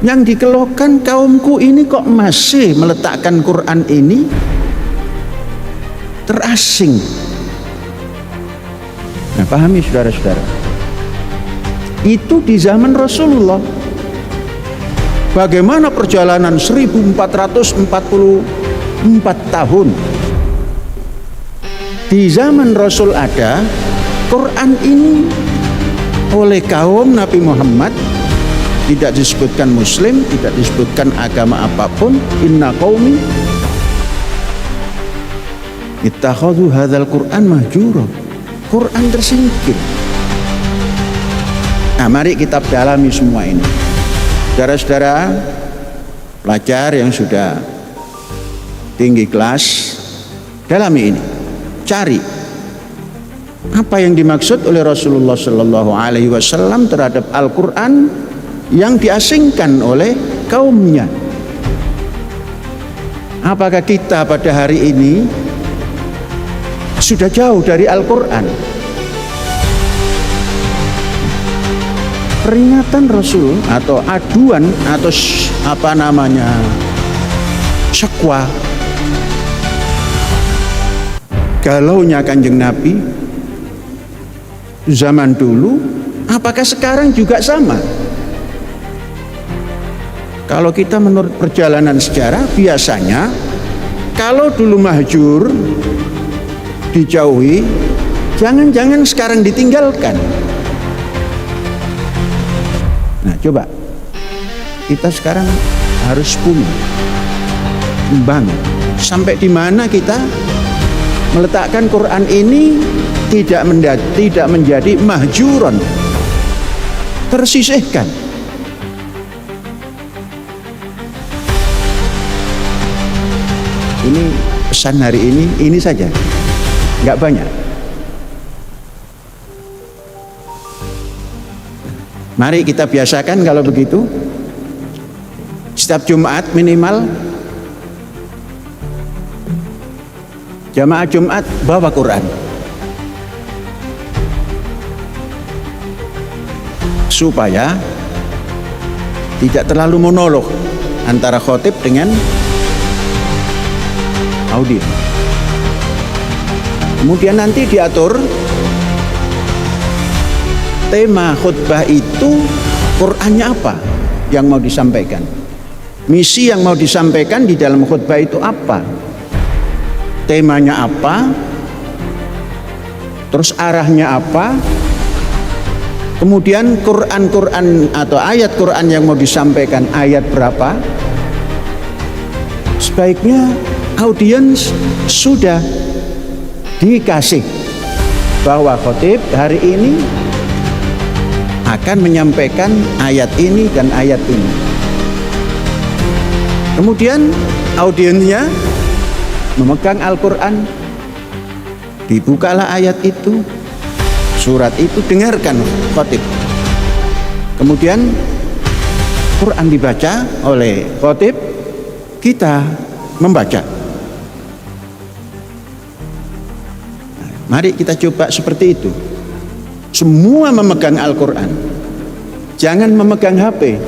Yang dikeluhkan kaumku ini kok masih meletakkan Quran ini terasing. Nah, pahami saudara-saudara, itu di zaman Rasulullah. Bagaimana perjalanan 1444 tahun di zaman Rasul ada Quran ini oleh kaum Nabi Muhammad. Tidak disebutkan muslim, tidak disebutkan agama apapun. Inna qaumi ittakhadhu hadzal Qur'an mahjura. Quran tersingkir. Nah, mari kita dalami semua ini. Saudara-saudara pelajar yang sudah tinggi kelas, dalami ini. Cari apa yang dimaksud oleh Rasulullah Shallallahu Alaihi Wasallam terhadap Al-Quran yang diasingkan oleh kaumnya. Apakah kita pada hari ini sudah jauh dari Al-Quran? Peringatan Rasul atau aduan atau syakwa, galaunya Kanjeng Nabi zaman dulu, apakah sekarang juga sama? Kalau kita menurut perjalanan sejarah, biasanya kalau dulu mahjur, dijauhi, jangan-jangan sekarang ditinggalkan. Nah, coba kita sekarang harus punya membangun sampai di mana kita meletakkan Quran ini tidak menjadi mahjuron, tersisihkan. Ini pesan hari ini saja, nggak banyak. Mari kita biasakan kalau begitu. Setiap Jumat minimal jamaah Jumat bawa Quran. Supaya tidak terlalu monolog antara khotib dengan audiens. Kemudian nanti diatur tema khutbah itu, Qur'annya apa yang mau disampaikan, misi yang mau disampaikan di dalam khutbah itu apa, temanya apa, terus arahnya apa, kemudian Quran atau ayat Quran yang mau disampaikan ayat berapa. Sebaiknya audiens sudah dikasih bahwa khotib hari ini akan menyampaikan ayat ini dan ayat ini. Kemudian audiensnya memegang Al-Quran, dibukalah ayat itu, surat itu, dengarkan khotib. Kemudian Quran dibaca oleh khotib, kita membaca. Mari kita coba seperti itu. Semua memegang Al-Quran. Jangan memegang HP.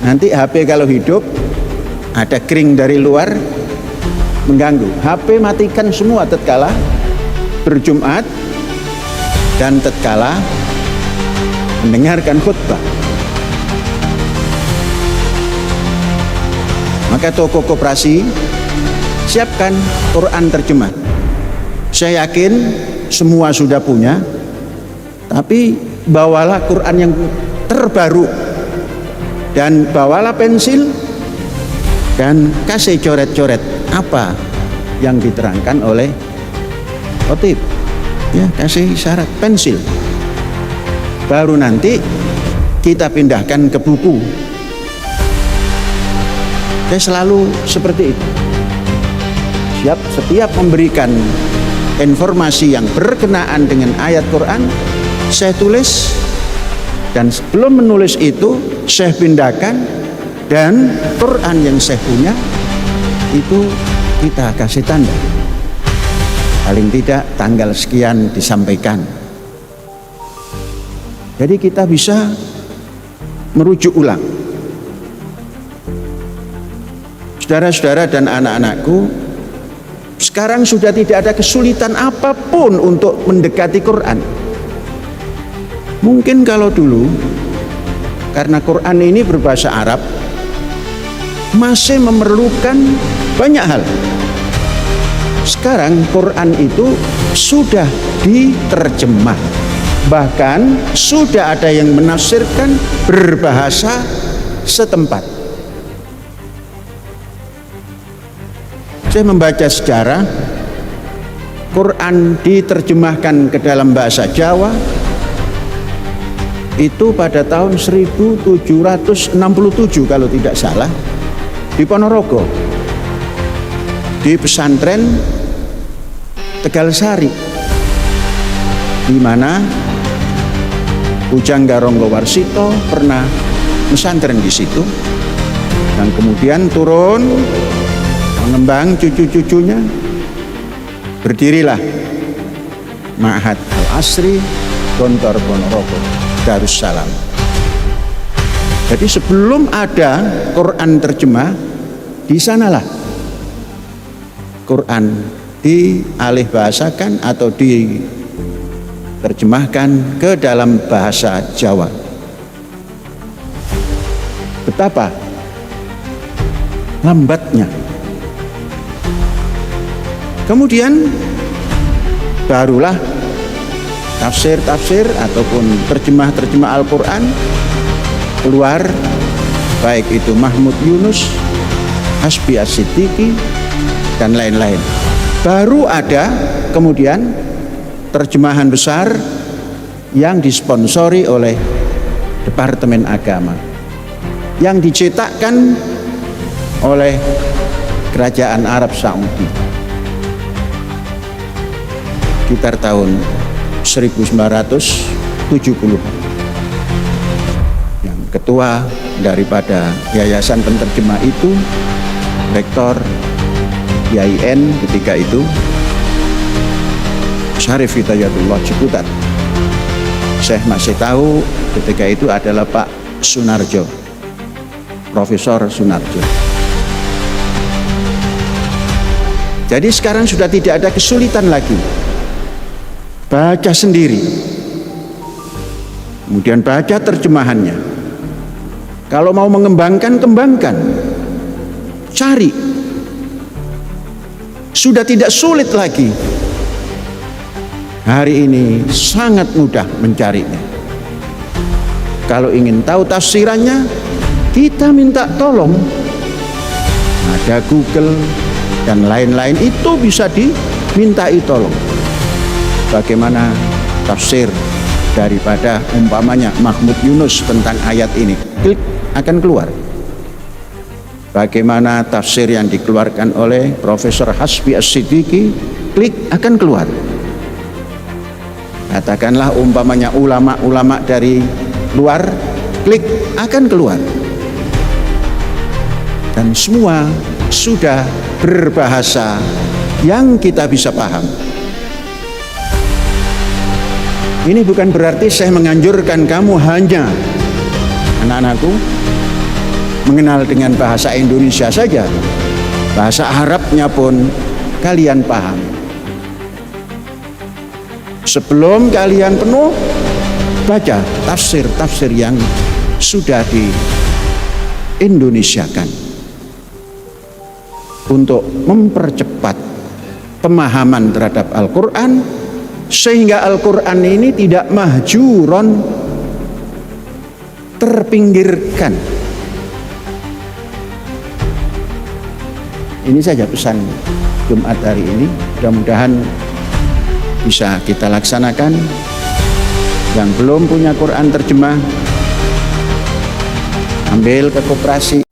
Nanti HP kalau hidup ada kring dari luar mengganggu. HP matikan semua tatkala berjumat dan tatkala mendengarkan khutbah. Maka toko koperasi siapkan Quran terjemah. Saya yakin semua sudah punya, tapi bawalah Quran yang terbaru dan bawalah pensil dan kasih coret-coret apa yang diterangkan oleh khotib. Ya, kasih syarat pensil. Baru nanti kita pindahkan ke buku. Saya selalu seperti itu. Setiap memberikan informasi yang berkenaan dengan ayat Quran, saya tulis Dan sebelum menulis itu Syekh pindahkan, dan Quran yang Syekh punya itu kita kasih tanda, paling tidak tanggal sekian disampaikan. Jadi kita bisa merujuk ulang. Saudara-saudara dan anak-anakku, sekarang sudah tidak ada kesulitan apapun untuk mendekati Quran. Mungkin kalau dulu, karena Quran ini berbahasa Arab, masih memerlukan banyak hal. Sekarang Quran itu sudah diterjemah, bahkan sudah ada yang menafsirkan berbahasa setempat. Saya membaca sejarah, Quran diterjemahkan ke dalam bahasa Jawa itu pada tahun 1767 kalau tidak salah, di Ponorogo, di pesantren Tegalsari, di mana Ujang Garonggo Warsito pernah pesantren di situ, dan kemudian turun mengembang cucu-cucunya, berdirilah Ma'had Al-Asri Gontor Ponorogo Darussalam. Jadi sebelum ada Quran terjemah, di sanalah Quran dialih bahasakan atau diterjemahkan ke dalam bahasa Jawa. Betapa lambatnya. Kemudian barulah tafsir-tafsir ataupun terjemah-terjemah Al-Quran keluar, baik itu Mahmud Yunus, Hasbi As-Siddiqi, dan lain-lain. Baru ada kemudian terjemahan besar yang disponsori oleh Departemen Agama, yang dicetakkan oleh Kerajaan Arab Saudi sekitar tahun 1970. Yang ketua daripada yayasan penterjemah itu Rektor YIN ketika itu Syarif Hidayatullah Ciputat. Saya masih tahu ketika itu adalah Pak Sunarjo, Profesor Sunarjo. Jadi sekarang sudah tidak ada kesulitan lagi. Baca sendiri, kemudian baca terjemahannya. Kalau mau mengembangkan, kembangkan, cari. Sudah tidak sulit lagi. Hari ini sangat mudah mencarinya. Kalau ingin tahu tafsirannya, kita minta tolong. Ada Google dan lain-lain, itu bisa dimintai tolong. Bagaimana tafsir daripada umpamanya Mahmud Yunus tentang ayat ini, klik akan keluar. Bagaimana tafsir yang dikeluarkan oleh Profesor Hasbi As-Siddiqi, klik akan keluar. Katakanlah umpamanya ulama-ulama dari luar, klik akan keluar. Dan semua sudah berbahasa yang kita bisa paham. Ini bukan berarti saya menganjurkan kamu hanya, anak-anakku, mengenal dengan bahasa Indonesia saja. Bahasa Arabnya pun kalian paham. Sebelum kalian penuh, baca tafsir-tafsir yang sudah di-Indonesiakan untuk mempercepat pemahaman terhadap Al-Quran, sehingga Al-Quran ini tidak mahjuron, terpinggirkan. Ini saja pesan Jumat hari ini. Mudah-mudahan bisa kita laksanakan. Yang belum punya Quran terjemah, ambil ke koperasi,